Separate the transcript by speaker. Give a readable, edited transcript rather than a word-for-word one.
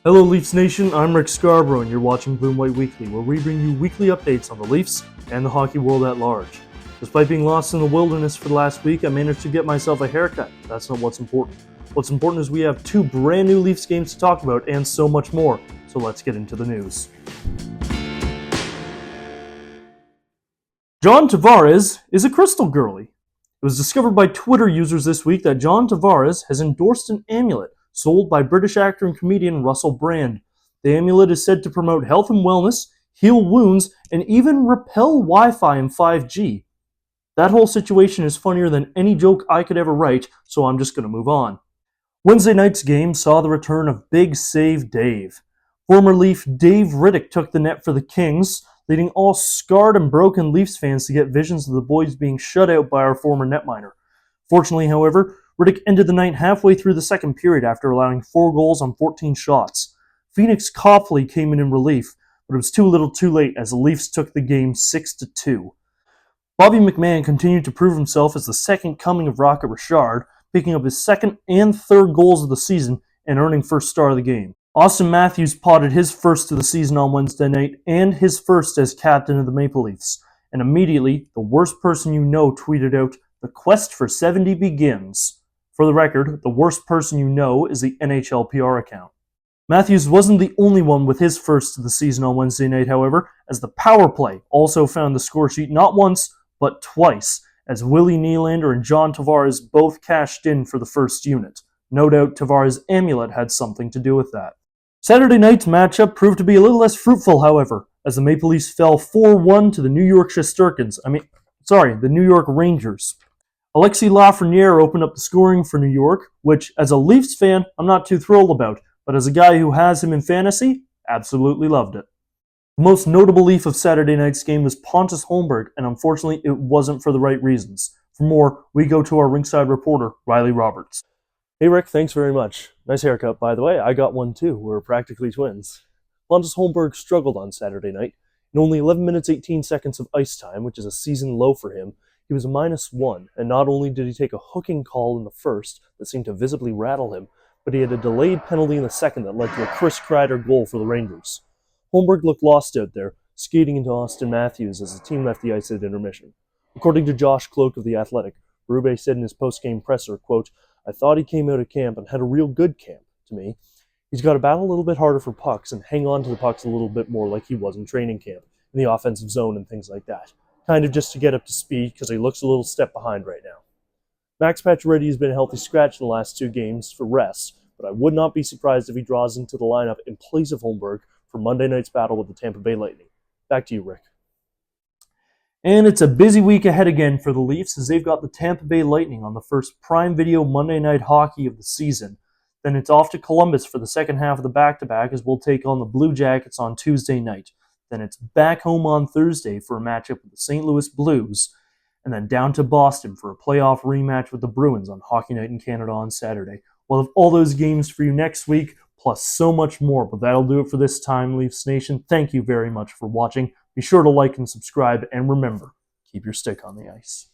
Speaker 1: Hello Leafs Nation, I'm Rick Scarborough and you're watching Blue and White Weekly, where we bring you weekly updates on the Leafs and the hockey world at large. Despite being lost in the wilderness for the last week, I managed to get myself a haircut. That's not what's important. What's important is we have 2 brand new Leafs games to talk about and so much more. So let's get into the news. John Tavares is a crystal girly. It was discovered by Twitter users this week that John Tavares has endorsed an amulet sold by British actor and comedian Russell Brand. The amulet is said to promote health and wellness, heal wounds, and even repel Wi-Fi and 5G. That whole situation is funnier than any joke I could ever write, so I'm just going to move on. Wednesday night's game saw the return of Big Save Dave. Former Leaf Dave Riddick took the net for the Kings, leading all scarred and broken Leafs fans to get visions of the boys being shut out by our former netminer. Fortunately, however, Riddick ended the night halfway through the second period after allowing 4 goals on 14 shots. Phoenix Copley came in relief, but it was too little too late as the Leafs took the game 6-2. Bobby McMahon continued to prove himself as the second coming of Rocket Richard, picking up his second and third goals of the season and earning first star of the game. Austin Matthews potted his first of the season on Wednesday night and his first as captain of the Maple Leafs. And immediately, the worst person you know tweeted out, "The quest for 70 begins." For the record, the worst person you know is the NHL PR account. Matthews wasn't the only one with his first of the season on Wednesday night, however, as the power play also found the score sheet not once, but twice, as Willie Nylander and John Tavares both cashed in for the first unit. No doubt Tavares' amulet had something to do with that. Saturday night's matchup proved to be a little less fruitful, however, as the Maple Leafs fell 4-1 to the New York the New York Rangers. Alexis Lafreniere opened up the scoring for New York, which, as a Leafs fan, I'm not too thrilled about, but as a guy who has him in fantasy, absolutely loved it. The most notable Leaf of Saturday night's game was Pontus Holmberg, and unfortunately, it wasn't for the right reasons. For more, we go to our ringside reporter, Riley Roberts. Hey Rick, thanks very much. Nice haircut, by the way. I got one too. We're practically twins. Pontus Holmberg struggled on Saturday night. In only 11 minutes 18 seconds of ice time, which is a season low for him, he was a -1, and not only did he take a hooking call in the first that seemed to visibly rattle him, but he had a delayed penalty in the second that led to a Chris Kreider goal for the Rangers. Holmberg looked lost out there, skating into Austin Matthews as the team left the ice at intermission. According to Josh Cloak of The Athletic, Berube said in his post-game presser, quote, "I thought he came out of camp and had a real good camp, to me. He's got to battle a little bit harder for pucks and hang on to the pucks a little bit more like he was in training camp, in the offensive zone and things like that. Kind of just to get up to speed because he looks a little step behind right now. Max Pacioretty has been a healthy scratch in the last 2 games for rest, but I would not be surprised if he draws into the lineup in place of Holmberg for Monday night's battle with the Tampa Bay Lightning. Back to you, Rick. And it's a busy week ahead again for the Leafs as they've got the Tampa Bay Lightning on the first Prime Video Monday Night Hockey of the season. Then it's off to Columbus for the second half of the back-to-back as we'll take on the Blue Jackets on Tuesday night. Then it's back home on Thursday for a matchup with the St. Louis Blues, and then down to Boston for a playoff rematch with the Bruins on Hockey Night in Canada on Saturday. We'll have all those games for you next week, plus so much more, but that'll do it for this time, Leafs Nation. Thank you very much for watching. Be sure to like and subscribe, and remember, keep your stick on the ice.